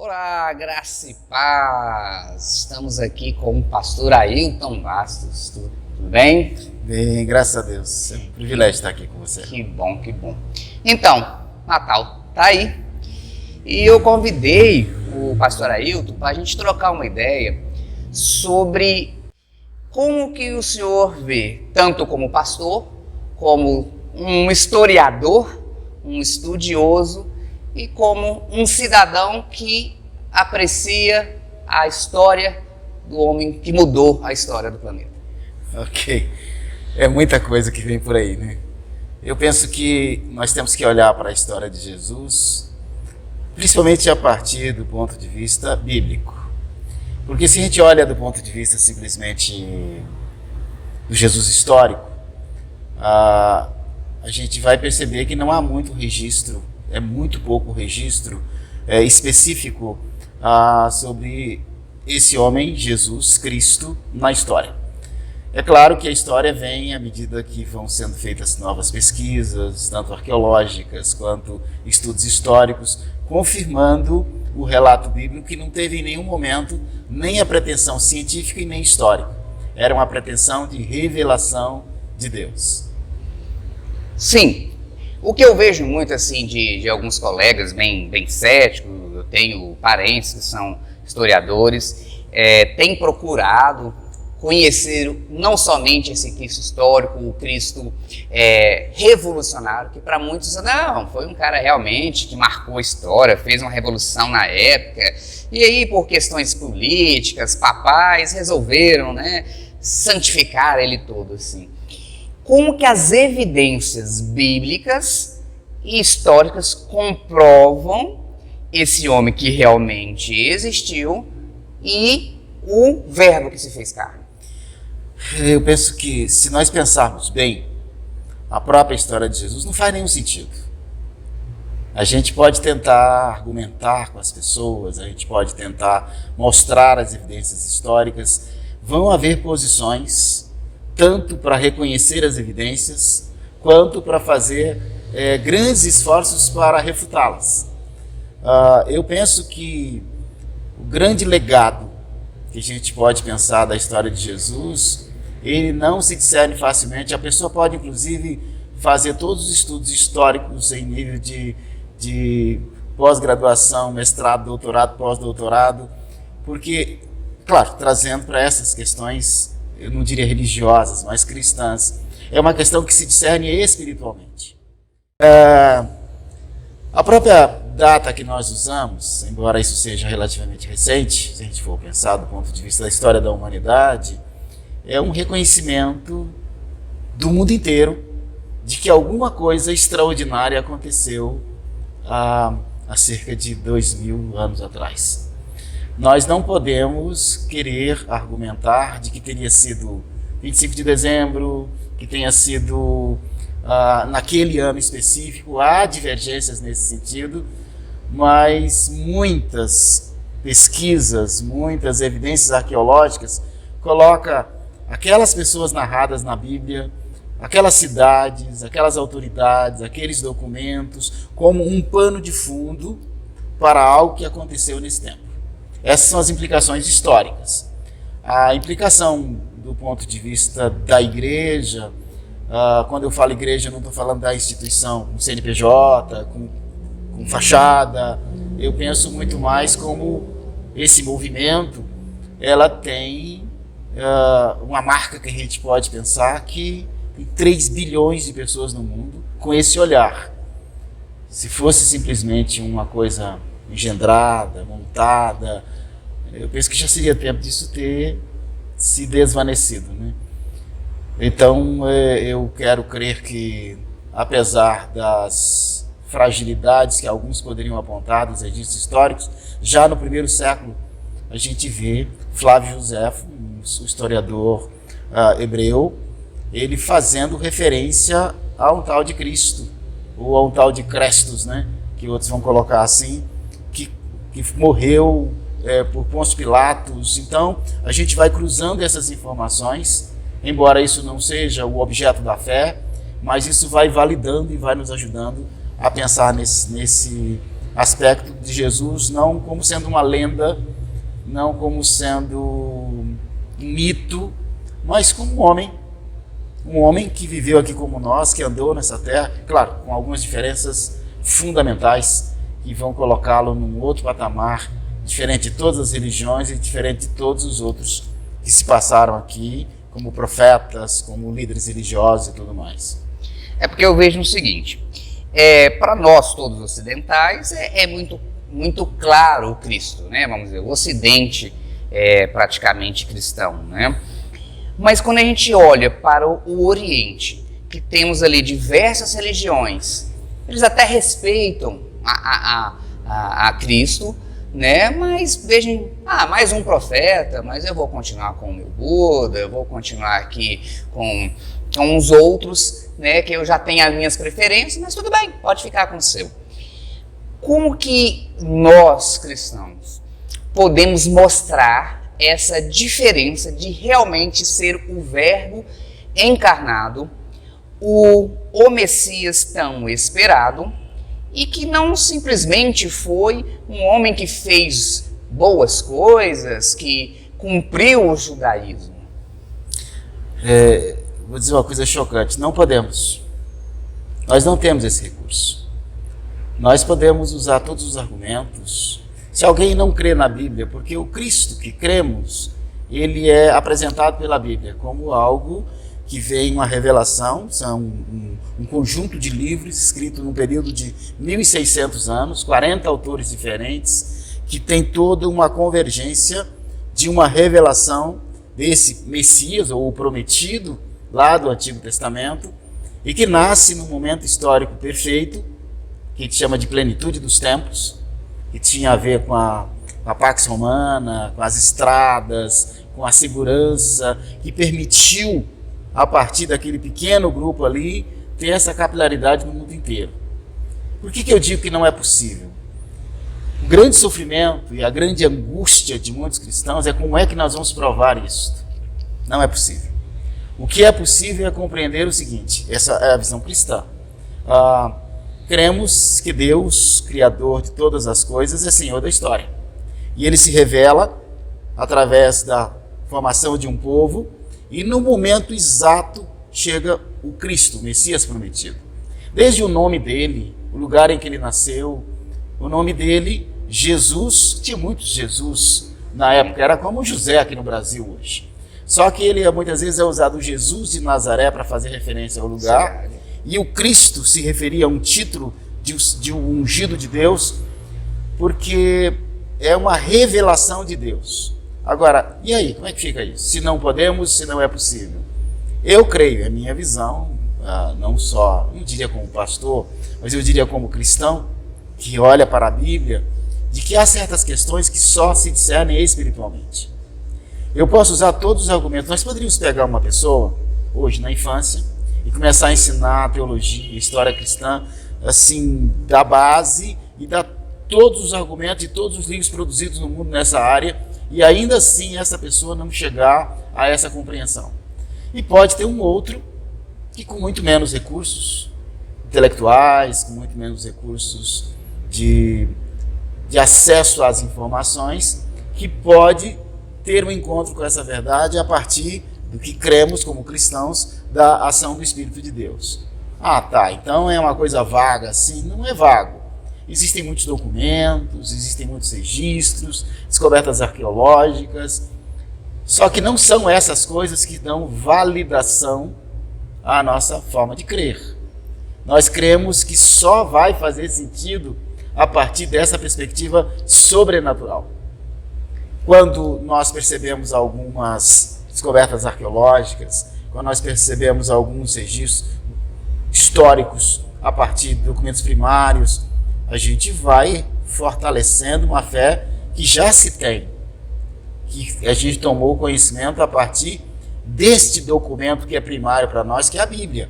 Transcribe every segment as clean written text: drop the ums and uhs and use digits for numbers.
Olá, graça e paz! Estamos aqui com o pastor Ailton Bastos. Tudo bem? Bem, graças a Deus. É um privilégio estar aqui com você. Que bom, que bom. Então, Natal tá aí. E eu convidei o pastor Ailton para a gente trocar uma ideia sobre como que o senhor vê, tanto como pastor, como um historiador, um estudioso e como um cidadão que aprecia a história do homem que mudou a história do planeta. Ok. É muita coisa que vem por aí, né? Eu penso que nós temos que olhar para a história de Jesus, principalmente a partir do ponto de vista bíblico. Porque se a gente olha do ponto de vista simplesmente do Jesus histórico, a gente vai perceber que não há muito registro, é muito pouco registro específico sobre esse homem, Jesus Cristo, na história. É claro que a história vem à medida que vão sendo feitas novas pesquisas, tanto arqueológicas quanto estudos históricos, confirmando o relato bíblico que não teve em nenhum momento nem a pretensão científica e nem histórica. Era uma pretensão de revelação de Deus. Sim, o que eu vejo muito assim de alguns colegas bem céticos, eu tenho parentes que são historiadores, têm procurado conhecer não somente esse Cristo histórico, o Cristo revolucionário, que para muitos, não, foi um cara realmente que marcou a história, fez uma revolução na época, e aí por questões políticas, papais, resolveram, santificar ele todo assim. Como que as evidências bíblicas e históricas comprovam esse homem que realmente existiu e o verbo que se fez carne? Eu penso que, se nós pensarmos bem, a própria história de Jesus não faz nenhum sentido. A gente pode tentar argumentar com as pessoas, a gente pode tentar mostrar as evidências históricas. Vão haver posições, tanto para reconhecer as evidências, quanto para fazer grandes esforços para refutá-las. Eu penso que o grande legado que a gente pode pensar da história de Jesus, ele não se discerne facilmente. A pessoa pode, inclusive, fazer todos os estudos históricos em nível de pós-graduação, mestrado, doutorado, pós-doutorado, porque, claro, trazendo para essas questões, eu não diria religiosas, mas cristãs, é uma questão que se discerne espiritualmente. A própria data que nós usamos, embora isso seja relativamente recente, se a gente for pensar do ponto de vista da história da humanidade, é um reconhecimento do mundo inteiro de que alguma coisa extraordinária aconteceu há cerca de 2000 anos atrás. Nós não podemos querer argumentar de que teria sido 25 de dezembro, que tenha sido naquele ano específico. Há divergências nesse sentido, mas muitas pesquisas, muitas evidências arqueológicas colocam aquelas pessoas narradas na Bíblia, aquelas cidades, aquelas autoridades, aqueles documentos, como um pano de fundo para algo que aconteceu nesse tempo. Essas são as implicações históricas. A implicação do ponto de vista da igreja, quando eu falo igreja, eu não estou falando da instituição com CNPJ, com fachada. Eu penso muito mais como esse movimento, ela tem uma marca que a gente pode pensar que tem 3 bilhões de pessoas no mundo com esse olhar. Se fosse simplesmente uma coisa engendrada, montada, eu penso que já seria tempo disso ter se desvanecido, né? Então, eu quero crer que, apesar das fragilidades que alguns poderiam apontar dos registros históricos, já no primeiro século a gente vê Flávio Joséfo, um historiador hebreu, ele fazendo referência a um tal de Cristo, ou a um tal de Crestos, que outros vão colocar assim, que morreu por Pôncio Pilatos. Então, a gente vai cruzando essas informações, embora isso não seja o objeto da fé, mas isso vai validando e vai nos ajudando a pensar nesse aspecto de Jesus não como sendo uma lenda, não como sendo um mito, mas como um homem que viveu aqui como nós, que andou nessa terra, claro, com algumas diferenças fundamentais que vão colocá-lo num outro patamar, diferente de todas as religiões e diferente de todos os outros que se passaram aqui, como profetas, como líderes religiosos e tudo mais. É porque eu vejo o seguinte, para nós todos ocidentais é muito claro o Cristo, né? Vamos dizer, o Ocidente é praticamente cristão, né? Mas quando a gente olha para o Oriente, que temos ali diversas religiões, eles até respeitam a Cristo, né? Mas vejam, mais um profeta, mas eu vou continuar com o meu Buda, eu vou continuar aqui com os outros, né? Que eu já tenho as minhas preferências, mas tudo bem, pode ficar com o seu. Como que nós, cristãos, podemos mostrar essa diferença de realmente ser o Verbo encarnado, o Messias tão esperado, e que não simplesmente foi um homem que fez boas coisas, que cumpriu o judaísmo? Vou dizer uma coisa chocante, não podemos. Nós não temos esse recurso. Nós podemos usar todos os argumentos. Se alguém não crê na Bíblia, porque o Cristo que cremos, ele é apresentado pela Bíblia como algo que vem uma revelação, são um conjunto de livros escritos num período de 1.600 anos, 40 autores diferentes, que tem toda uma convergência de uma revelação desse Messias, ou o prometido, lá do Antigo Testamento, e que nasce num momento histórico perfeito, que a gente chama de plenitude dos tempos, que tinha a ver com a Pax Romana, com as estradas, com a segurança, que permitiu, a partir daquele pequeno grupo ali, ter essa capilaridade no mundo inteiro. Por que eu digo que não é possível? O grande sofrimento e a grande angústia de muitos cristãos é como é que nós vamos provar isso. Não é possível. O que é possível é compreender o seguinte, essa é a visão cristã. Cremos que Deus, Criador de todas as coisas, é Senhor da história. E Ele se revela através da formação de um povo, e no momento exato chega o Cristo, o Messias prometido. Desde o nome dele, o lugar em que ele nasceu, o nome dele, Jesus, tinha muitos Jesus na época, era como José aqui no Brasil hoje. Só que ele muitas vezes é usado o Jesus de Nazaré para fazer referência ao lugar, e o Cristo se referia a um título de um ungido de Deus, porque é uma revelação de Deus. Agora, e aí, como é que fica isso? Se não podemos, se não é possível. Eu creio, é minha visão, não só, eu diria como pastor, mas eu diria como cristão, que olha para a Bíblia, de que há certas questões que só se discernem espiritualmente. Eu posso usar todos os argumentos. Nós poderíamos pegar uma pessoa, hoje na infância, e começar a ensinar teologia, história cristã, assim, da base, e dar todos os argumentos e todos os livros produzidos no mundo nessa área, e ainda assim essa pessoa não chegar a essa compreensão. E pode ter um outro que com muito menos recursos intelectuais, com muito menos recursos de acesso às informações, que pode ter um encontro com essa verdade a partir do que cremos como cristãos da ação do Espírito de Deus. Então é uma coisa vaga assim? Não é vago. Existem muitos documentos, existem muitos registros, descobertas arqueológicas, só que não são essas coisas que dão validação à nossa forma de crer. Nós cremos que só vai fazer sentido a partir dessa perspectiva sobrenatural. Quando nós percebemos algumas descobertas arqueológicas, quando nós percebemos alguns registros históricos a partir de documentos primários, a gente vai fortalecendo uma fé que já se tem, que a gente tomou conhecimento a partir deste documento que é primário para nós, que é a Bíblia,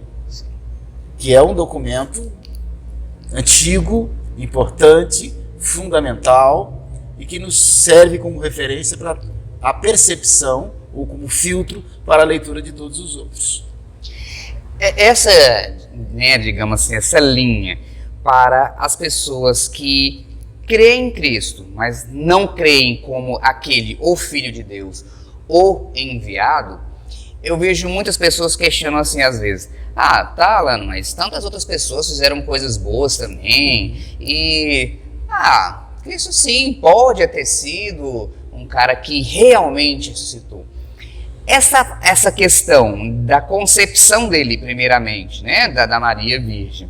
que é um documento antigo, importante, fundamental e que nos serve como referência para a percepção ou como filtro para a leitura de todos os outros. Essa, digamos assim, essa linha para as pessoas que creem em Cristo, mas não creem como aquele ou Filho de Deus ou enviado, eu vejo muitas pessoas questionando assim às vezes: ah, tá, Alano, mas tantas outras pessoas fizeram coisas boas também, e Cristo sim pode ter sido um cara que realmente ressuscitou. Essa questão da concepção dele, primeiramente, né, da Maria Virgem,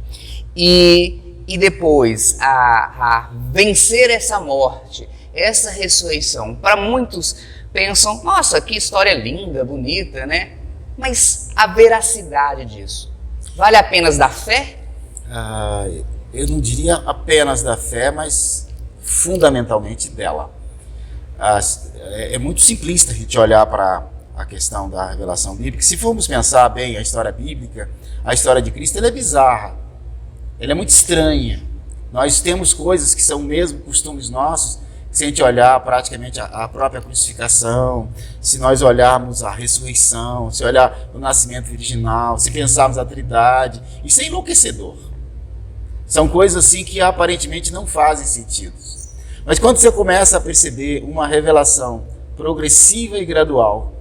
e depois a vencer essa morte, essa ressurreição, para muitos pensam: nossa, que história linda, bonita, né? Mas a veracidade disso, vale apenas da fé? Eu não diria apenas da fé, mas fundamentalmente dela. É muito simplista a gente olhar para a questão da revelação bíblica. Se formos pensar bem a história bíblica, a história de Cristo, ela é bizarra, ela é muito estranha. Nós temos coisas que são mesmo costumes nossos. Se a gente olhar praticamente a própria crucificação, se nós olharmos a ressurreição, se olhar o nascimento virginal, se pensarmos a Trindade, isso é enlouquecedor. São coisas assim que aparentemente não fazem sentido. Mas quando você começa a perceber uma revelação progressiva e gradual,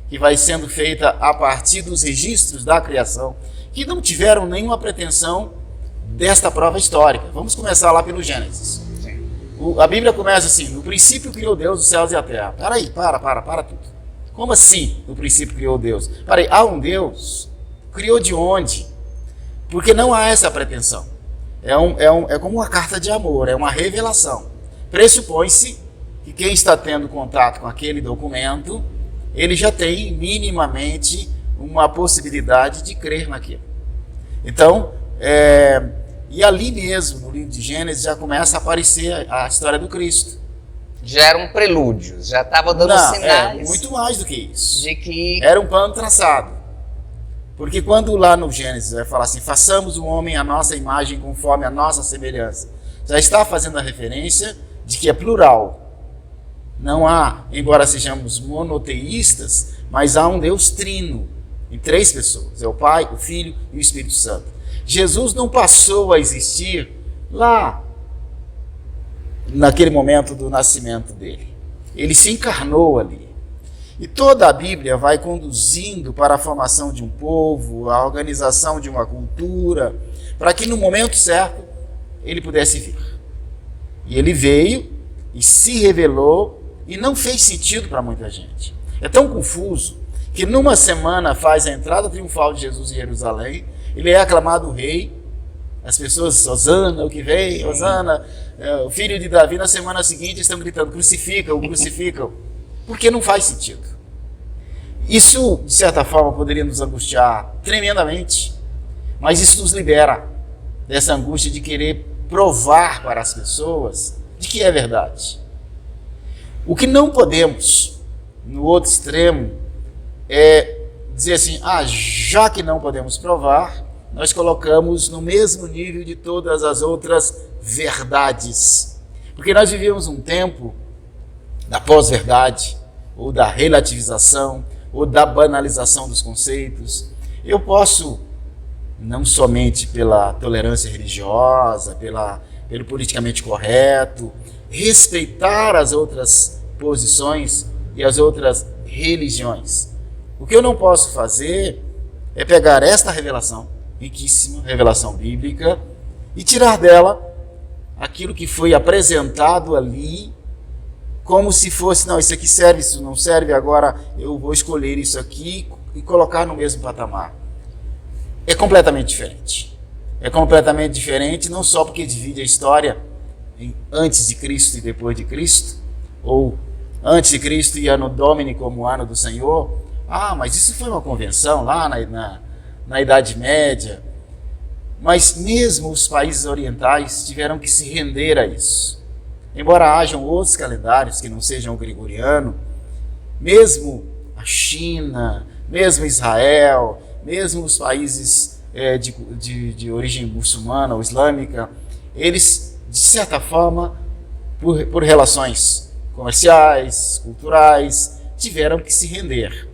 que vai sendo feita a partir dos registros da criação, que não tiveram nenhuma pretensão desta prova histórica. Vamos começar lá pelo Gênesis. A Bíblia começa assim: no princípio criou Deus os céus e a terra. Peraí, para tudo. Como assim no princípio criou Deus? Peraí, há um Deus? Criou de onde? Porque não há essa pretensão. É como uma carta de amor, é uma revelação. Pressupõe-se que quem está tendo contato com aquele documento, ele já tem minimamente uma possibilidade de crer naquilo. Então, e ali mesmo, no livro de Gênesis, já começa a aparecer a história do Cristo. Já era um prelúdio, já estava dando sinais. Muito mais do que isso. De que era um plano traçado. Porque quando lá no Gênesis vai falar assim: façamos o homem à nossa imagem conforme a nossa semelhança, já está fazendo a referência de que é plural. Não há, embora sejamos monoteístas, mas há um Deus trino, em 3 pessoas. É o Pai, o Filho e o Espírito Santo. Jesus não passou a existir lá, naquele momento do nascimento dele. Ele se encarnou ali. E toda a Bíblia vai conduzindo para a formação de um povo, a organização de uma cultura, para que no momento certo ele pudesse vir. E ele veio e se revelou e não fez sentido para muita gente. É tão confuso que numa semana faz a entrada triunfal de Jesus em Jerusalém, ele é aclamado rei, as pessoas: Hosana, o que vem, Hosana, o filho de Davi. Na semana seguinte estão gritando: crucificam, crucificam, porque não faz sentido. Isso, de certa forma, poderia nos angustiar tremendamente, mas isso nos libera dessa angústia de querer provar para as pessoas de que é verdade. O que não podemos, no outro extremo, é dizer assim: já que não podemos provar, nós colocamos no mesmo nível de todas as outras verdades. Porque nós vivemos um tempo da pós-verdade, ou da relativização, ou da banalização dos conceitos. Eu posso, não somente pela tolerância religiosa, pelo politicamente correto, respeitar as outras posições e as outras religiões. O que eu não posso fazer é pegar esta revelação, riquíssima revelação bíblica, e tirar dela aquilo que foi apresentado ali, como se fosse: não, isso aqui serve, isso não serve, agora eu vou escolher isso aqui e colocar no mesmo patamar. É completamente diferente. É completamente diferente, não só porque divide a história em antes de Cristo e depois de Cristo, ou antes de Cristo e Anno Domini como ano do Senhor. Mas isso foi uma convenção lá na Idade Média. Mas mesmo os países orientais tiveram que se render a isso. Embora hajam outros calendários que não sejam o gregoriano, mesmo a China, mesmo Israel, mesmo os países de origem muçulmana ou islâmica, eles, de certa forma, por relações comerciais, culturais, tiveram que se render.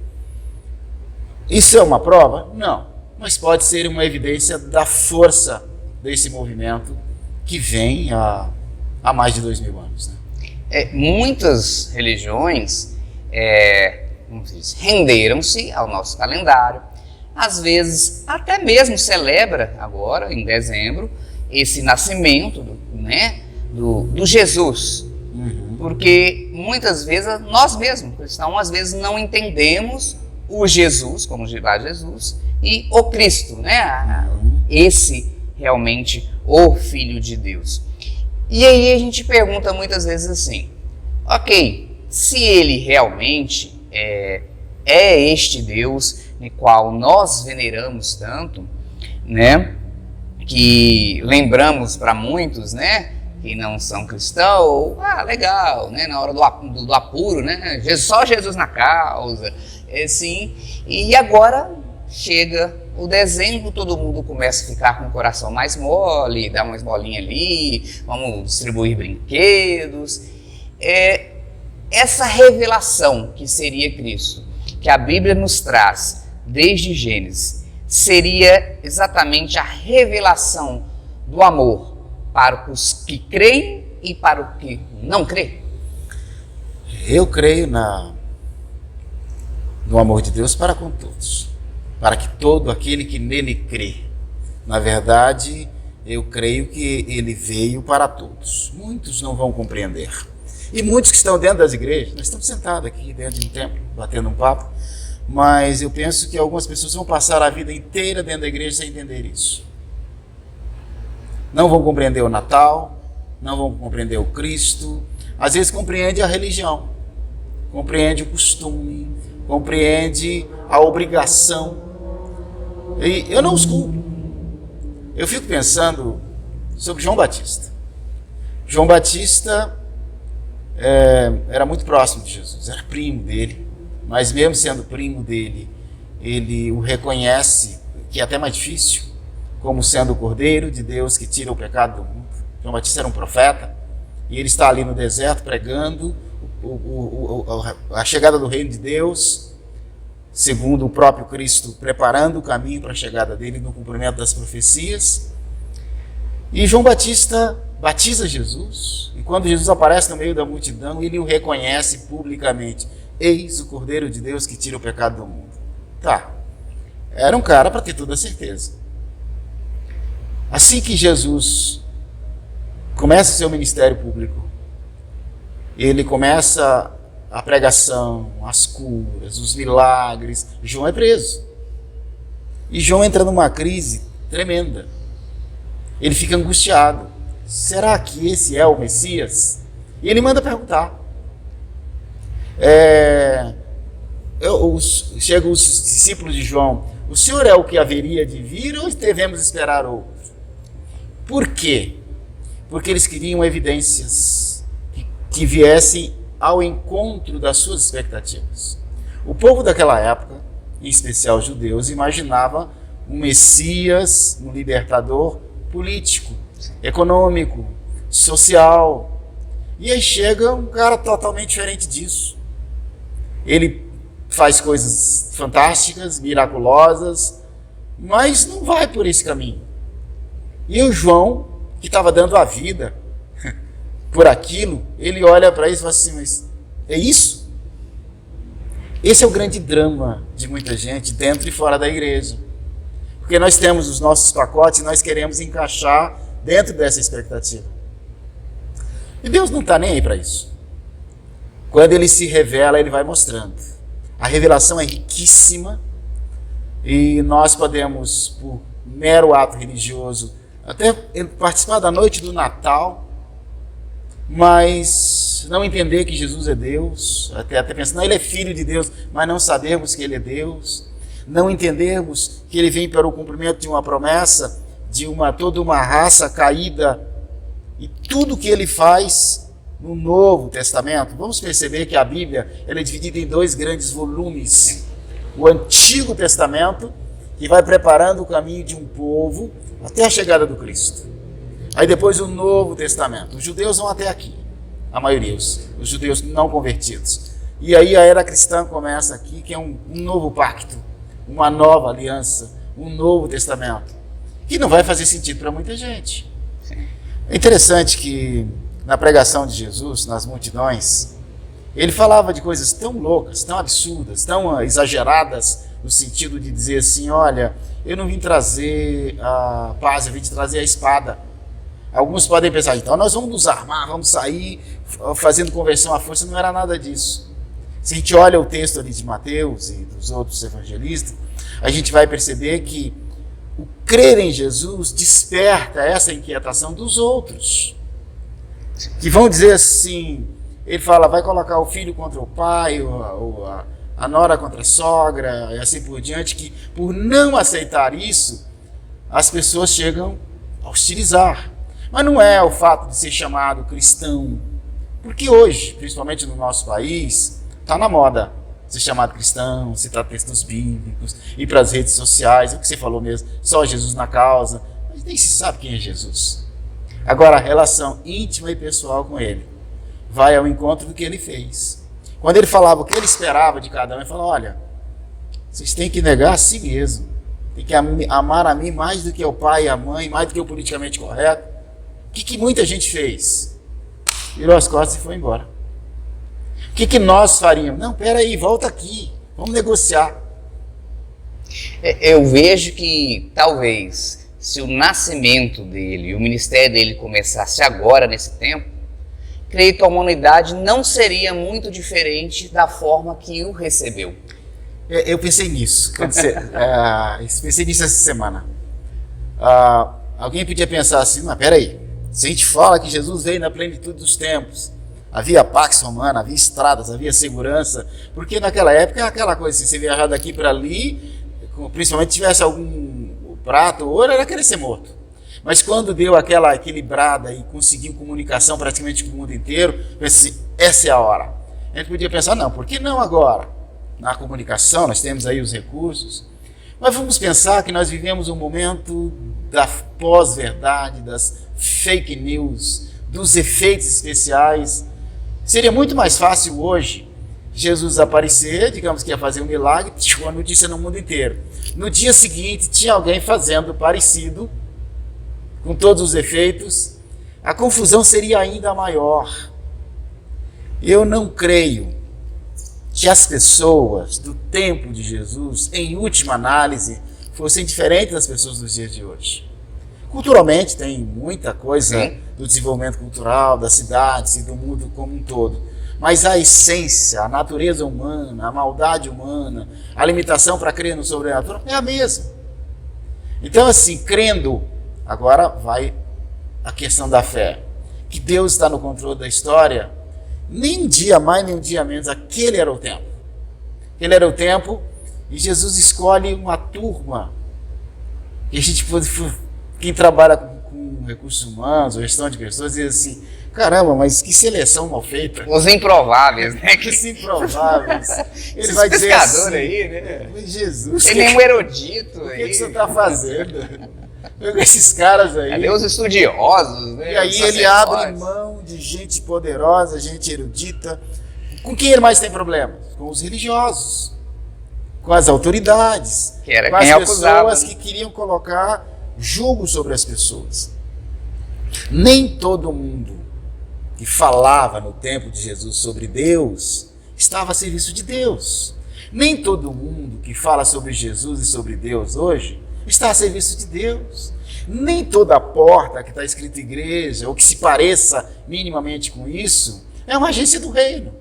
Isso é uma prova? Não, mas pode ser uma evidência da força desse movimento que vem há há mais de 2000 anos. Né? Muitas religiões como se diz, renderam-se ao nosso calendário, às vezes até mesmo celebra agora, em dezembro, esse nascimento do Jesus. Porque muitas vezes nós mesmos, cristãos, às vezes não entendemos o Jesus, como Jesus, e o Cristo, né? Esse realmente o Filho de Deus. E aí a gente pergunta muitas vezes assim, ok, se ele realmente é este Deus no qual nós veneramos tanto, né? Que lembramos para muitos, né? Que não são cristãos, legal, né? Na hora do apuro, né? Só Jesus na causa, sim. E agora chega o dezembro, todo mundo começa a ficar com o coração mais mole, dá uma esmolinha ali, vamos distribuir brinquedos. Essa revelação que seria Cristo, que a Bíblia nos traz desde Gênesis, seria exatamente a revelação do amor para os que creem e para os que não creem? Eu creio no amor de Deus para com todos, para que todo aquele que nele crê. Na verdade, eu creio que ele veio para todos. Muitos não vão compreender. E muitos que estão dentro das igrejas, nós estamos sentados aqui dentro de um templo, batendo um papo, mas eu penso que algumas pessoas vão passar a vida inteira dentro da igreja sem entender isso. Não vão compreender o Natal, não vão compreender o Cristo, às vezes compreende a religião, compreende o costume, compreende a obrigação. E eu não os culpo. Eu fico pensando sobre João Batista. João Batista era muito próximo de Jesus, era primo dele, mas mesmo sendo primo dele, ele o reconhece, que é até mais difícil, como sendo o Cordeiro de Deus que tira o pecado do mundo. João Batista era um profeta, e ele está ali no deserto pregando a chegada do reino de Deus, segundo o próprio Cristo, preparando o caminho para a chegada dele no cumprimento das profecias. E João Batista batiza Jesus, e quando Jesus aparece no meio da multidão, ele o reconhece publicamente: eis o Cordeiro de Deus que tira o pecado do mundo. Era um cara para ter toda a certeza. Assim que Jesus começa seu ministério público, ele começa a pregação, as curas, os milagres, João é preso. E João entra numa crise tremenda. Ele fica angustiado. Será que esse é o Messias? E ele manda perguntar. Chegam os discípulos de João: o senhor é o que haveria de vir ou devemos esperar outro? Por quê? Porque eles queriam evidências que viessem ao encontro das suas expectativas. O povo daquela época, em especial os judeus, imaginava um Messias, um libertador político, econômico, social. E aí chega um cara totalmente diferente disso. Ele faz coisas fantásticas, miraculosas, mas não vai por esse caminho. E o João, que estava dando a vida por aquilo, ele olha para isso e fala assim: mas é isso? Esse é o grande drama de muita gente dentro e fora da igreja. Porque nós temos os nossos pacotes e nós queremos encaixar dentro dessa expectativa. E Deus não está nem aí para isso. Quando ele se revela, ele vai mostrando. A revelação é riquíssima e nós podemos, por mero ato religioso, até participar da noite do Natal, mas não entender que Jesus é Deus, até pensar, não, ele é filho de Deus, mas não sabermos que ele é Deus, não entendermos que ele vem para o cumprimento de uma promessa, de toda uma raça caída, e tudo que ele faz no Novo Testamento. Vamos perceber que a Bíblia ela é dividida em 2 grandes volumes. O Antigo Testamento, que vai preparando o caminho de um povo até a chegada do Cristo. Aí depois o Novo Testamento. Os judeus vão até aqui, a maioria, os judeus não convertidos. E aí a era cristã começa aqui, que é um novo pacto, uma nova aliança, um Novo Testamento, que não vai fazer sentido para muita gente. É interessante que na pregação de Jesus, nas multidões, ele falava de coisas tão loucas, tão absurdas, tão exageradas, no sentido de dizer assim, olha, eu não vim trazer a paz, eu vim te trazer a espada. Alguns podem pensar, então nós vamos nos armar, vamos sair fazendo conversão à força. Não era nada disso. Se a gente olha o texto ali de Mateus e dos outros evangelistas, a gente vai perceber que o crer em Jesus desperta essa inquietação dos outros, que vão dizer assim, ele fala, vai colocar o filho contra o pai, ou a nora contra a sogra, e assim por diante, que por não aceitar isso, as pessoas chegam a hostilizar. Mas não é o fato de ser chamado cristão, porque hoje, principalmente no nosso país, está na moda ser chamado cristão, citar textos bíblicos, ir para as redes sociais, é o que você falou mesmo, só Jesus na causa, mas nem se sabe quem é Jesus. Agora, a relação íntima e pessoal com ele vai ao encontro do que ele fez. Quando ele falava o que ele esperava de cada um, ele falou, olha, vocês têm que negar a si mesmo, tem que amar a mim mais do que o pai e a mãe, mais do que o politicamente correto. O que muita gente fez? Virou as costas e foi embora. O que nós faríamos? Não, peraí, volta aqui, vamos negociar. Eu vejo que talvez se o nascimento dele e o ministério dele começasse agora, nesse tempo, creio que a humanidade não seria muito diferente da forma que o recebeu. Eu pensei nisso, pensei nisso essa semana. Alguém podia pensar assim, mas peraí, se a gente fala que Jesus veio na plenitude dos tempos, havia pax romana, havia estradas, havia segurança, porque naquela época aquela coisa assim, você viajar daqui para ali, principalmente se tivesse algum prato ou ouro, era querer ser morto. Mas quando deu aquela equilibrada e conseguiu comunicação praticamente com o mundo inteiro, pensei, essa é a hora. A gente podia pensar, não, por que não agora? Na comunicação, nós temos aí os recursos, mas vamos pensar que nós vivemos um momento da pós-verdade, das fake news, dos efeitos especiais. Seria muito mais fácil hoje Jesus aparecer, digamos que ia fazer um milagre, uma notícia no mundo inteiro. No dia seguinte, tinha alguém fazendo parecido, com todos os efeitos, a confusão seria ainda maior. Eu não creio que as pessoas do tempo de Jesus, em última análise, fossem diferentes das pessoas dos dias de hoje. Culturalmente, tem muita coisa do desenvolvimento cultural, das cidades e do mundo como um todo. Mas a essência, a natureza humana, a maldade humana, a limitação para crer no sobrenatural é a mesma. Então, assim, crendo, agora vai a questão da fé. Que Deus está no controle da história, nem um dia mais, nem um dia menos, aquele era o tempo. Aquele era o tempo e Jesus escolhe uma turma. E a gente, quem trabalha com recursos humanos, ou gestão de pessoas, diz assim, caramba, mas que seleção mal feita. Os improváveis, né? Os improváveis. Ele vai dizer assim, aí, né? Jesus, ele é um erudito o aí. que você está fazendo? Com esses caras aí. Cadê os estudiosos, né? E aí ele abre mão de gente poderosa, gente erudita. Com quem ele mais tem problema? Com os religiosos, com as autoridades, que era com as quem pessoas acusava, né? que queriam colocar julgo sobre as pessoas. Nem todo mundo que falava no tempo de Jesus sobre Deus estava a serviço de Deus. Nem todo mundo que fala sobre Jesus e sobre Deus hoje está a serviço de Deus. Nem toda porta que está escrito igreja, ou que se pareça minimamente com isso, é uma agência do reino.